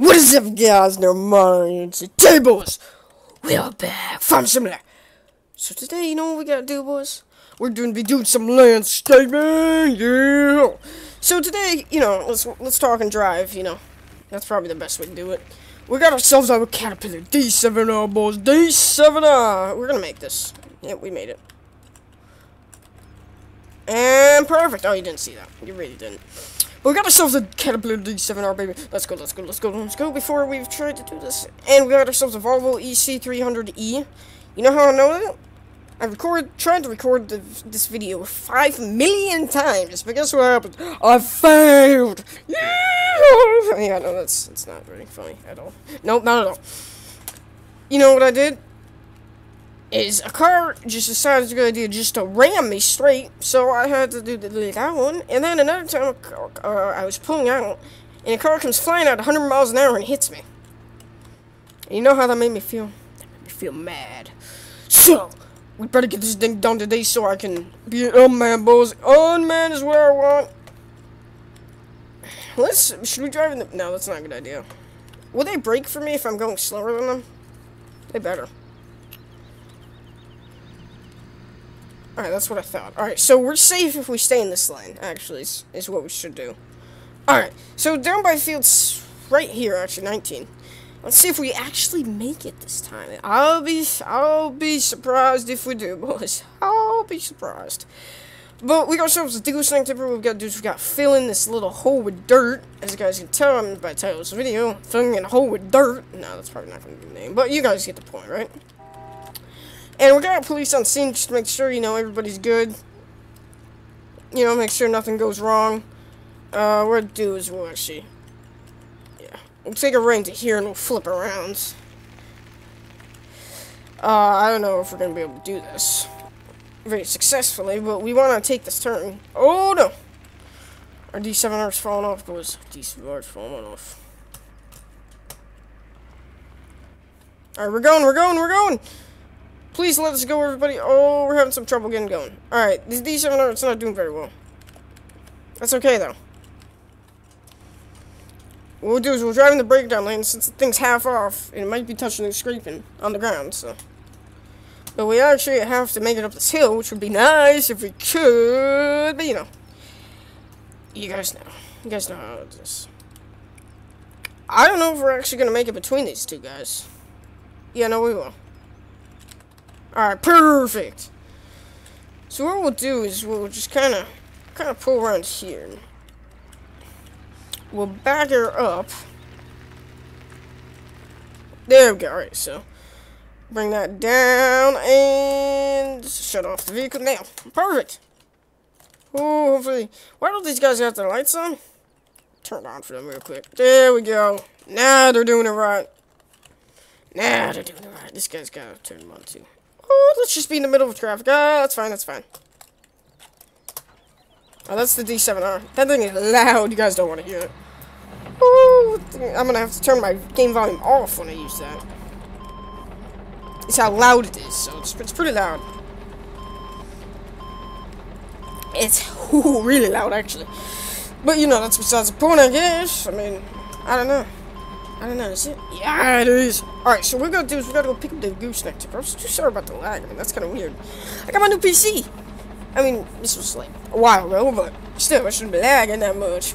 What is up, guys? No minds, tables. We are back from Simulator. So today, you know what we gotta do, boys? We're gonna be doing some landscaping, yeah. So today, you know, let's talk and drive. You know, that's probably the best way to do it. We got ourselves our Caterpillar D7R, boys. D7R. We're gonna make this. Yep, we made it. And perfect. Oh, you didn't see that. You really didn't. But we got ourselves a Caterpillar D7R, baby. Let's go, let's go, let's go, let's go before we've tried to do this. And we got ourselves a Volvo EC300E. You know how I know that? I tried to record this video 5 million times, but guess what happened? I failed! Yeah, no, that's not very funny at all. Nope, not at all. You know what I did? Is a car just decided it's a good idea just to ram me straight, so I had to do that one. And then another time, I was pulling out, and a car comes flying at 100 miles an hour and hits me. And you know how that made me feel? That made me feel mad. So, we better get this thing done today so I can be an unman, boys. Unman is what I want. Should we drive in the... No, that's not a good idea. Will they brake for me if I'm going slower than them? They better. Alright, that's what I thought. Alright, so we're safe if we stay in this lane, actually, is what we should do. Alright, so down by fields right here, actually, 19. Let's see if we actually make it this time. I'll be surprised if we do, boys. I'll be surprised. But we got ourselves a gooseneck tipper. What we've got to do is we've got to fill in this little hole with dirt. As you guys can tell by the title of this video, filling in a hole with dirt. No, that's probably not going to be the name, but you guys get the point, right? And we got police on scene just to make sure, you know, everybody's good. You know, make sure nothing goes wrong. What we'll do is we'll actually... Yeah. We'll take a right to here and we'll flip around. I don't know if we're going to be able to do this very successfully, but we want to take this turn. Oh, no! Our D7R's falling off, boys. D7R's falling off. Alright, we're going! Please let us go, everybody. Oh, we're having some trouble getting going. Alright, this D7R, it's not doing very well. That's okay, though. What we'll do is we'll drive in the breakdown lane since the thing's half off, and it might be touching and scraping on the ground, so. But we actually have to make it up this hill, which would be nice if we could, but you know. You guys know. You guys know how it is. I don't know if we're actually going to make it between these two guys. Yeah, no, we will. Alright, perfect. So what we'll do is we'll just kind of pull around here. We'll back her up. There we go. Alright, so bring that down and shut off the vehicle now. Perfect. Oh, hopefully. Why don't these guys have their lights on? Turn it on for them real quick. There we go. Now they're doing it right. Now they're doing it right. This guy's got to turn them on too. Oh, let's just be in the middle of traffic. Ah, that's fine, that's fine. Oh, that's the D7R. That thing is loud. You guys don't want to hear it. Oh, I'm going to have to turn my game volume off when I use that. It's how loud it is, so it's pretty loud. It's really loud, actually. But, you know, that's besides the point, I guess. I mean, I don't know. Is it? Yeah, it is. Alright, so what we gotta do is we gotta go pick up the gooseneck tipper. I'm too sorry about the lag. I mean, that's kind of weird. I got my new PC. I mean, this was like a while ago, but still, I shouldn't be lagging that much.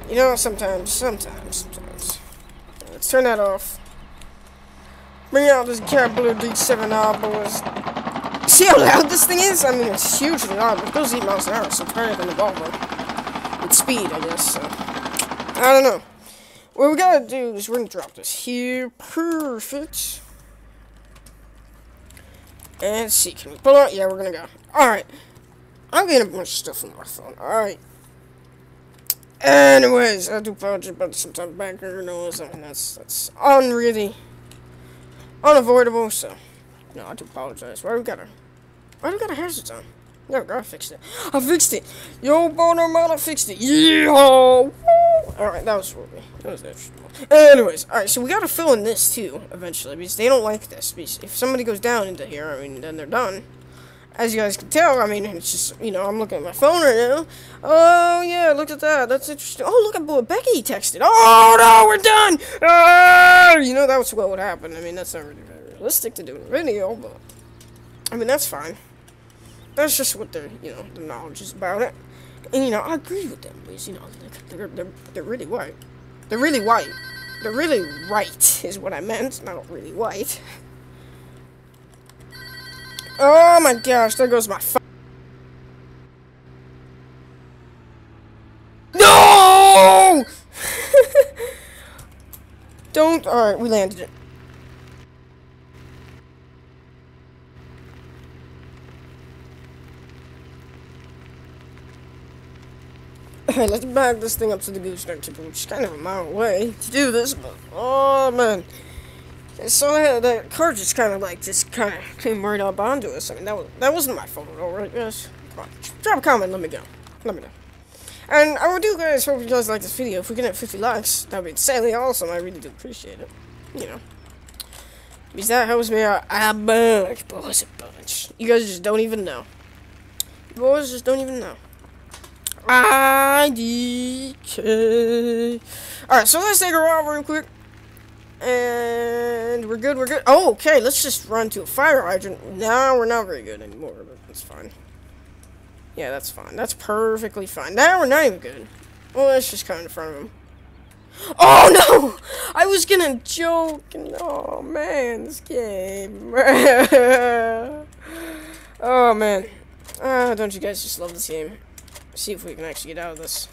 You know, sometimes. Let's turn that off. Bring out this Caterpillar D7R, boys. See how loud this thing is? I mean, it's hugely loud, but it goes 8 miles an hour, so it's better than the Volvo. With speed, I guess, so. I don't know. What we gotta do is we're gonna drop this here. Perfect. And let's see, can we pull out? Yeah, we're gonna go. Alright. I'm getting a bunch of stuff on my phone. Alright. Anyways, I do apologize about sometimes background noise. I mean, that's unreally unavoidable, so. No, I do apologize. Why do we got our hazards on? There we go, I fixed it. I fixed it! Yo, boner man, I fixed it! Yeah! Alright, that was interesting. Anyways, alright, so we gotta fill in this too, eventually, because they don't like this. Because if somebody goes down into here, I mean, then they're done. as you guys can tell, I mean, it's just, you know, I'm looking at my phone right now. Oh, yeah, look at that. That's interesting. Oh, look at what Becky texted. Oh, no, we're done. You know, that was what would happen. I mean, that's not really very realistic to do in a video, but, I mean, that's fine. That's just what the, you know, the knowledge is about it. And, you know, I agree with them, because, you know, they're really white. They're really white. They're really right, is what I meant, not really white. Oh my gosh, there goes my phone. No! Don't. Alright, we landed it. Alright, let's back this thing up to the gooseneck tip, which is kind of a mile away to do this, but oh man. So that car just kind of came right up onto us. I mean, that wasn't my fault at all, right, guys? Come on, drop a comment, let me know. And I would do, guys, hope you guys like this video. If we can hit 50 likes, that would be insanely awesome. I really do appreciate it. You know. Because that helps me out a bunch, boys, a bunch. You guys just don't even know. You boys just don't even know. IDK. Alright, so let's take her off real quick. And we're good. Oh, okay, let's just run to a fire hydrant. No, we're not very good anymore, but that's fine. Yeah, that's fine. That's perfectly fine. Now we're not even good. Well, let's just come in front of him. Oh, no! I was gonna joke. Oh, man, this game. Oh, man. Don't you guys just love this game? See if we can actually get out of this.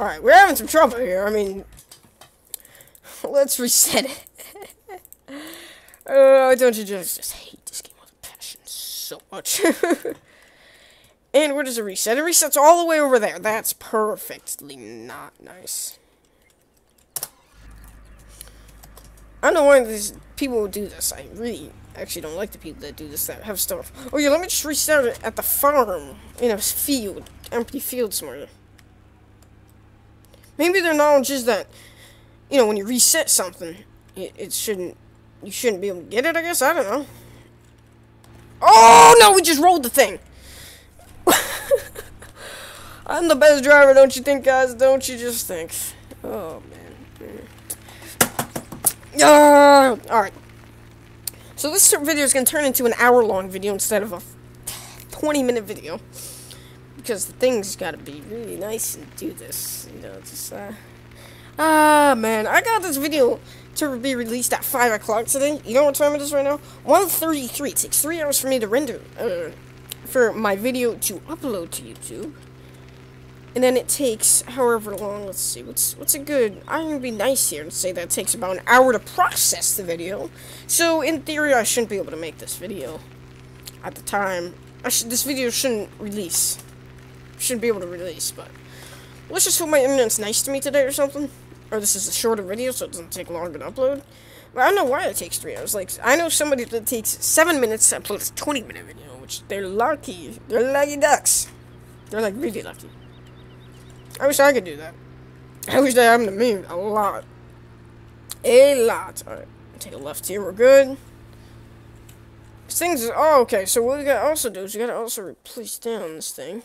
Alright, we're having some trouble here. I mean, let's reset it. Don't you just hate this game with a passion so much. And where does it reset? It resets all the way over there. That's perfectly not nice. I don't know why these people would do this. I really actually don't like the people that do this, that have stuff. Oh yeah, let me just restart it at the farm. In a field. Empty field somewhere. Maybe their knowledge is that, you know, when you reset something, you shouldn't be able to get it, I guess? I don't know. Oh, no, we just rolled the thing. I'm the best driver, don't you think, guys? Don't you just think? Oh, man. Alright. So this video is going to turn into an hour-long video instead of a 20-minute video. Because the thing's got to be really nice and do this. You know, just, man. I got this video to be released at 5 o'clock today. You know what time it is right now? 1:33. It takes 3 hours for me to render, for my video to upload to YouTube. And then it takes however long. Let's see. What's a good... I'm going to be nice here and say that it takes about an hour to process the video. So, in theory, I shouldn't be able to make this video at the time. This video shouldn't release. Shouldn't be able to release, but let's just hope my internet's nice to me today or something. Or this is a shorter video, so it doesn't take longer to upload. But I don't know why it takes 3 hours. Like, I know somebody that takes 7 minutes to upload a 20-minute video, which they're lucky. They're lucky ducks. They're, like, really lucky. I wish I could do that. I wish that happened to me a lot. A lot. Alright, take a left here, we're good. This thing's... Oh, okay, so what we gotta also do is we gotta also replace down this thing.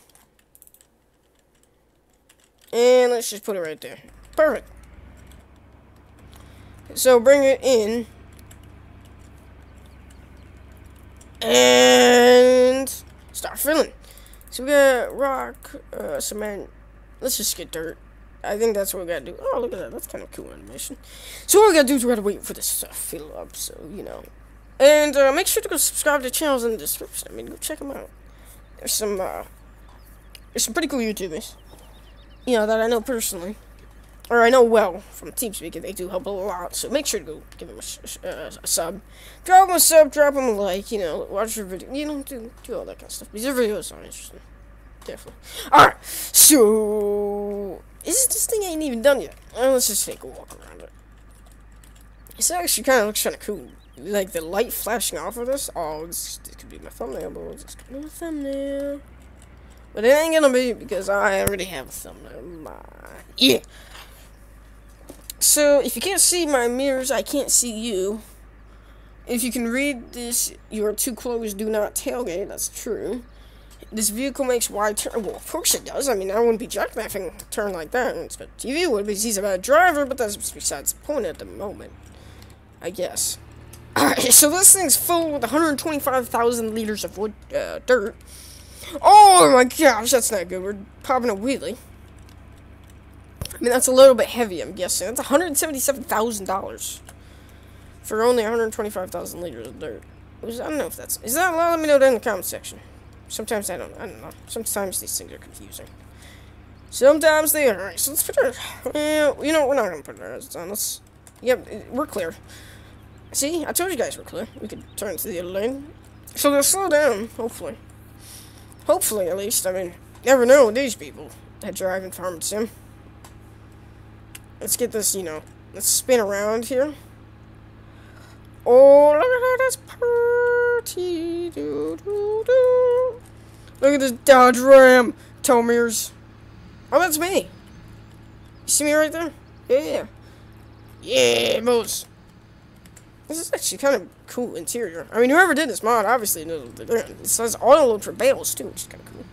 And let's just put it right there. Perfect. So bring it in. And start filling. So we got rock, cement. Let's just get dirt. I think that's what we gotta do. Oh, look at that. That's kind of cool animation. So what we gotta do is we gotta wait for this to fill up. So, you know. And make sure to go subscribe to the channels in the description. I mean, go check them out. There's some pretty cool YouTubers. You know, that I know personally. Or I know well from Teamspeak, and they do help a lot. So make sure to go give them a sub. Drop them a sub, drop them a like, you know, watch their video. You know, do all that kind of stuff. Because their videos are interesting. Definitely. Alright, so... This thing ain't even done yet. Let's just take a walk around it. This actually kind of looks kind of cool. Like, the light flashing off of this. Oh, this could be my thumbnail, boys. This could be my thumbnail. But it ain't gonna be because I already have a thumbnail. Yeah. So, if you can't see my mirrors, I can't see you. If you can read this, you are too close, do not tailgate. That's true. This vehicle makes wide turn. Well, of course it does. I mean, I wouldn't be jackknifing a turn like that. But TV would, because he's a bad driver, but that's besides the point at the moment, I guess. Alright, so this thing's full with 125,000 liters of wood, dirt. Oh my gosh, that's not good. We're popping a wheelie. I mean, that's a little bit heavy, I'm guessing. That's $177,000 for only 125,000 liters of dirt. I don't know if that's... Is that a lot? Let me know down in the comment section. Sometimes I don't know. Sometimes these things are confusing. Sometimes they are. Alright, so let's put our... you know, we're not going to put our heads on. Let's... Yep, we're clear. See? I told you guys we're clear. We could turn to the other lane. So they'll slow down, hopefully. Hopefully, at least. I mean, never know with these people that drive in Farm Sim. Let's get this, you know, let's spin around here. Oh, look at this party. Look at this Dodge Ram. Tomers. Oh, that's me. You see me right there? Yeah. Yeah, Moose. This is actually kind of cool interior. I mean, whoever did this mod obviously knows what they're doing. It says auto load for bales too, which is kind of cool.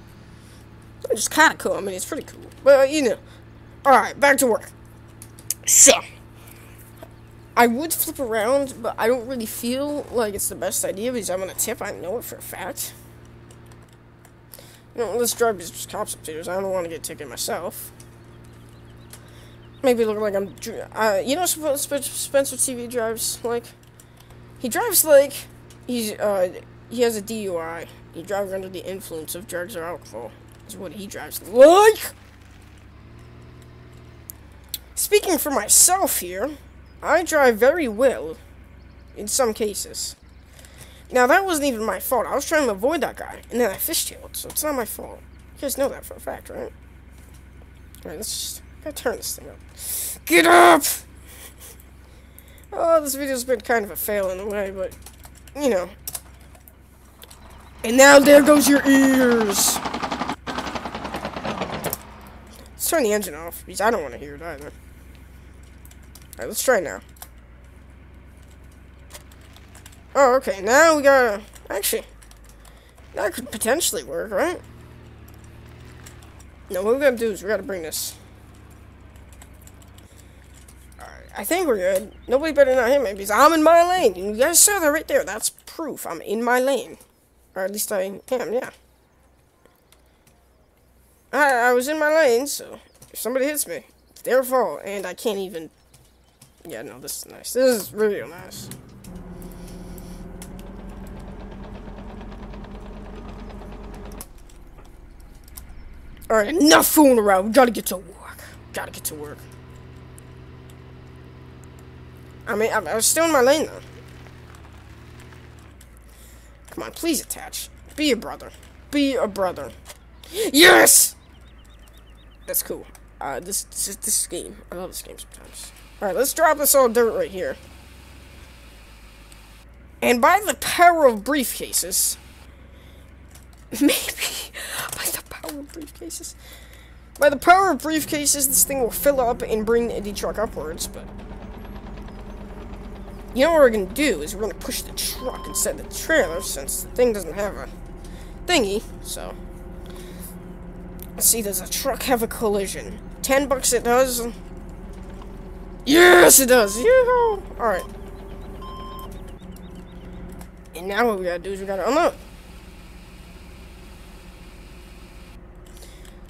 Which is kind of cool. I mean, it's pretty cool. But, you know. Alright, back to work. So, I would flip around, but I don't really feel like it's the best idea because I'm gonna tip. I know it for a fact. You know, let's drive these cops upstairs. I don't want to get a ticket myself. Maybe look like I'm... you know what Spencer TV drives like? He drives like... he has a DUI. He drives under the influence of drugs or alcohol. Is what he drives like. Speaking for myself here, I drive very well, in some cases. Now, that wasn't even my fault. I was trying to avoid that guy, and then I fishtailed, so it's not my fault. You guys know that for a fact, right? Alright, let's just... gotta turn this thing up. Get up! Oh, this video's been kind of a fail in a way, but, you know. And now there goes your ears! Let's turn the engine off, because I don't want to hear it either. Alright, let's try now. Oh, okay, now we gotta... Actually, that could potentially work, right? No, what we gotta do is we gotta bring this... Alright, I think we're good. Nobody better not hit me, because I'm in my lane. You guys saw that right there. That's proof. I'm in my lane. Or at least I am, yeah. I was in my lane, so if somebody hits me, it's their fault, and I can't even... Yeah, no, this is nice. This is really nice. Alright, enough fooling around. We gotta get to work. Gotta get to work. I mean, I was still in my lane, though. Come on, please attach. Be a brother. Be a brother. Yes! That's cool. This game. I love this game sometimes. Alright, let's drop this all dirt right here. And by the power of briefcases... Maybe... By the power of briefcases... By the power of briefcases, this thing will fill up and bring the truck upwards, but... You know what we're gonna do is we're gonna push the truck instead of the trailer, since the thing doesn't have a thingy, so... Let's see, does the truck have a collision? $10 it does. Yes, it does. Yoo-hoo! Alright. And now what we gotta do is we gotta unload.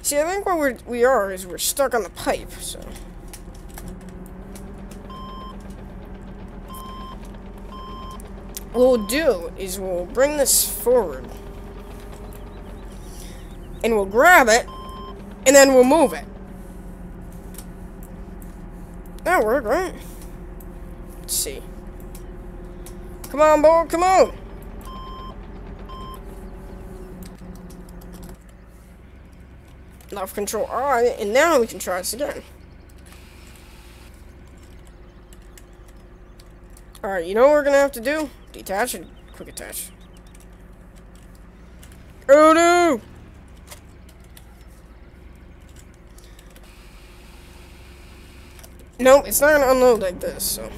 See, I think what we are is we're stuck on the pipe, so... What we'll do is we'll bring this forward. And we'll grab it. And then we'll move it. That'll work, right? Let's see. Come on, boy, come on! Enough control on, and now we can try this again. Alright, you know what we're gonna have to do? Detach and quick attach. Oh no! Nope, it's not gonna unload like this, so.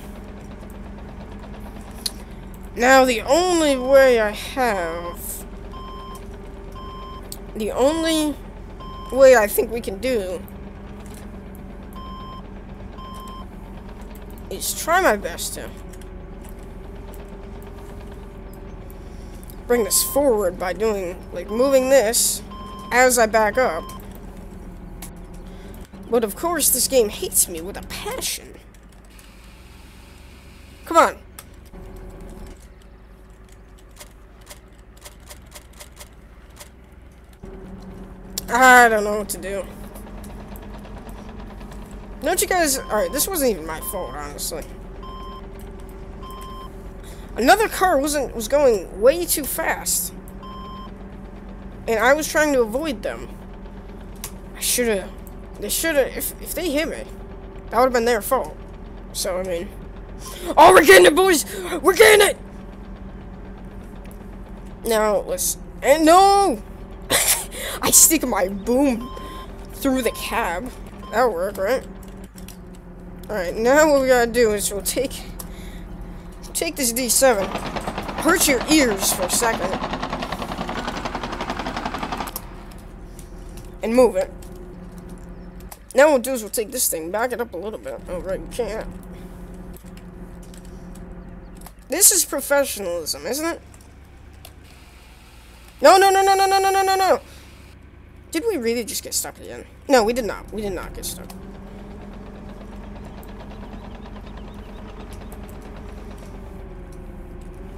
Now, the only way I think we can do is try my best to bring this forward by doing, like, moving this as I back up. But of course, this game hates me with a passion. Come on. I don't know what to do. Don't you guys... Alright, this wasn't even my fault, honestly. Another car was going way too fast. And I was trying to avoid them. They should've... If they hit me, that would've been their fault. So, I mean... Oh, we're getting it, boys! We're getting it! Now, let's... And no! I stick my boom through the cab. That'll work, right? Alright, now what we gotta do is we'll take this D7, hurt your ears for a second, and move it. Now what we'll do is we'll take this thing, back it up a little bit. Oh, right, we can't. This is professionalism, isn't it? No, no, no, no, no, no, no, no, no, no! Did we really just get stuck again? No, we did not. We did not get stuck.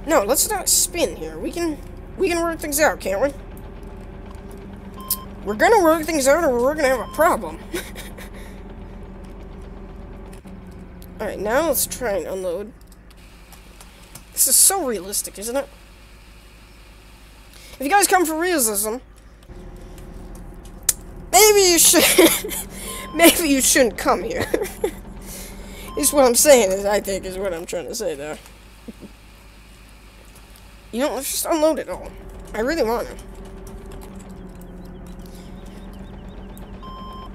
No, let's not spin here. We can work things out, can't we? We're gonna work things out or we're gonna have a problem. Alright, now let's try and unload. This is so realistic, isn't it? If you guys come for realism, maybe you should... maybe you shouldn't come here. Is what I'm saying, I think, is what I'm trying to say there. You know, let's just unload it all. I really want to.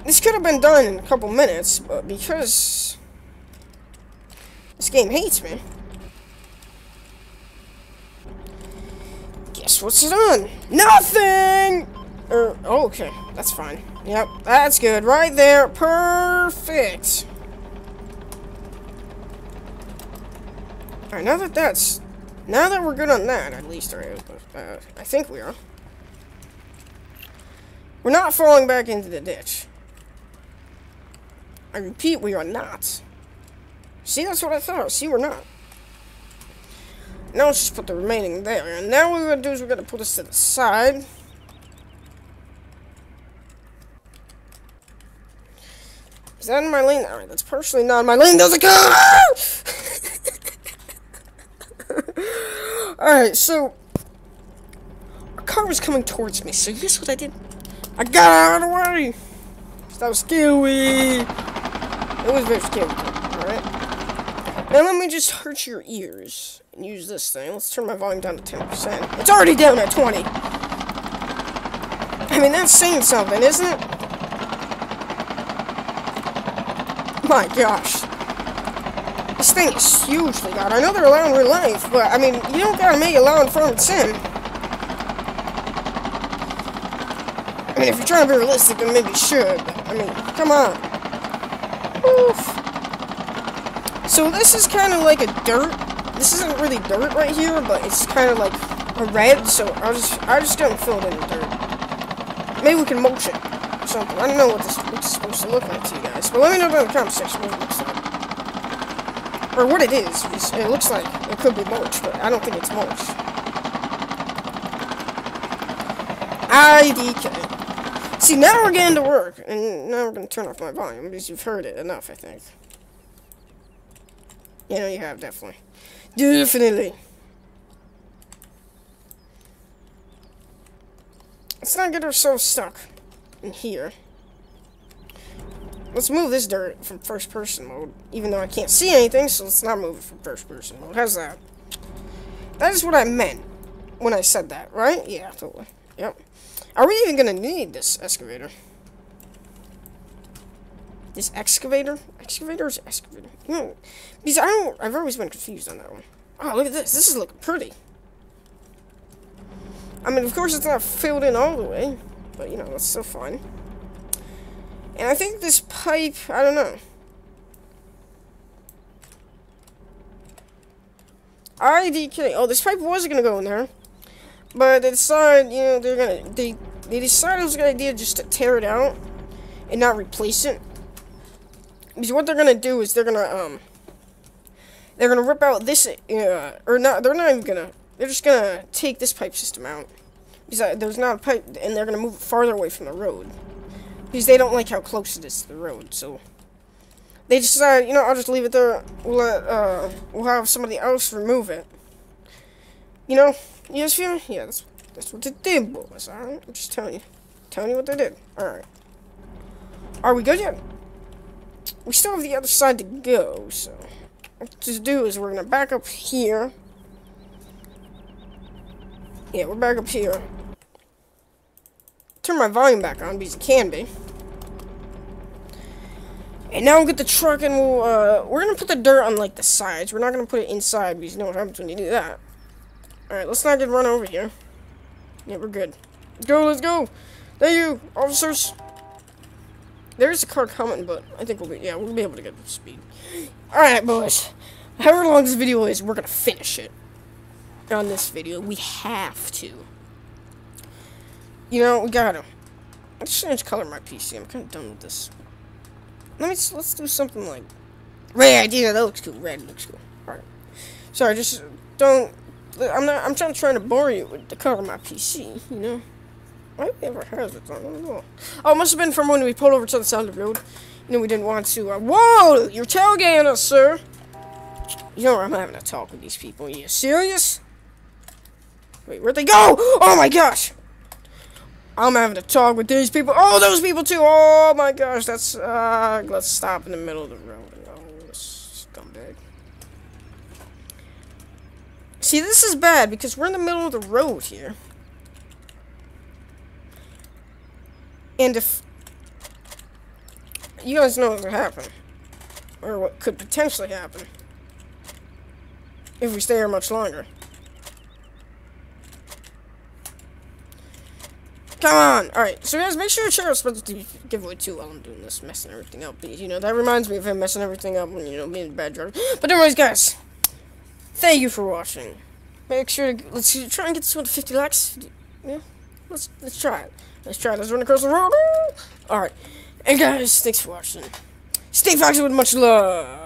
This could have been done in a couple minutes, but because this game hates me, guess what's it on? Nothing! Oh, okay, that's fine. Yep, that's good. Right there, perfect. Alright, now that we're good on that, at least, I think we are. We're not falling back into the ditch. I repeat, we are not. See, that's what I thought. See, we're not. Now let's just put the remaining there. And now what we're going to do is we're going to put this to the side. Is that in my lane? Alright, that's partially not in my lane. There's a car! Alright, so a car was coming towards me, so guess what I did? I got out of the way! That was scary! It was very scary, alright? Now let me just hurt your ears and use this thing. Let's turn my volume down to 10%. It's already down at 20! I mean, that's saying something, isn't it? My gosh. This thing is hugely loud. I know they're allowing real life, but, I mean, you don't gotta make it loud in front of sin. I mean, if you're trying to be realistic, then maybe you should, but, I mean, come on. Oof. So this is kind of like a dirt. This isn't really dirt right here, but it's kind of like a red, so I just don't fill it in with dirt. Maybe we can mulch it or something. I don't know what this is supposed to look like to you guys, but let me know down in the comment section what it looks like. Or what it is. It looks like it could be mulch, but I don't think it's mulch. IDK. See, now we're getting to work. And now we're going to turn off my volume, because you've heard it enough, I think. You know, you have, definitely. Definitely. Let's not get ourselves stuck in here. Let's move this dirt from first person mode, even though I can't see anything, so let's not move it from first person mode. How's that? That is what I meant when I said that, right? Yeah, totally. Yep. Are we even gonna need this excavator? This excavator? Excavator is excavator. You know, because I've always been confused on that one. Oh, look at this. This is looking pretty. I mean, of course it's not filled in all the way, but, you know, that's still fine. And I think this pipe, I don't know. IDK. Oh, this pipe was gonna go in there, but they decided, you know, they decided it was a good idea just to tear it out and not replace it. Because what they're gonna do is they're gonna rip out this, or not. They're just gonna take this pipe system out. Because there's not a pipe, and they're gonna move it farther away from the road. Because they don't like how close it is to the road, so they decided, you know, I'll just leave it there. We'll have somebody else remove it. You know, you just feel me? Yeah, that's what they did, boys. All right, I'm just telling you what they did. All right, are we good yet? We still have the other side to go, so what to do is we're gonna back up here. Yeah, we're back up here. Turn my volume back on because it can be. And now we'll get the truck and we're gonna put the dirt on like the sides. We're not gonna put it inside because you know what happens when you do that. Alright, let's not get run over here. Yeah, we're good. Let's go, let's go! Thank you, officers! There's a car coming, but I think we'll be able to get the speed. Alright, boys. However long this video is, we're gonna finish it. On this video. We have to. You know, we gotta. Let's change color my PC. I'm kinda done with this. Let's do something like red idea. That looks cool. Red looks cool. Alright. Sorry, just don't. I'm not trying to bore you with the color of my PC. You know. Why ever has it? I don't know. Oh, it must have been from when we pulled over to the side of the road. You know, we didn't want to. Whoa! You're tailgating us, sir. You know, I'm having a talk with these people. Are you serious? Wait, where'd they go? Oh my gosh! I'm having a talk with these people. Oh, those people too. Oh my gosh, that's let's stop in the middle of the road. Oh, scumbag. See, this is bad because we're in the middle of the road here. And if you guys know what could happen, or what could potentially happen if we stay here much longer. Come on! Alright, so guys, make sure to share our special giveaway too while I'm doing this, messing everything up. Because, you know, that reminds me of him messing everything up when, you know, being a bad driver. But anyways, guys, thank you for watching. Make sure to, let's try and get this one to 50 likes. Yeah, let's try it. Let's run across the road. Alright, and guys, thanks for watching. Stay foxy with much love.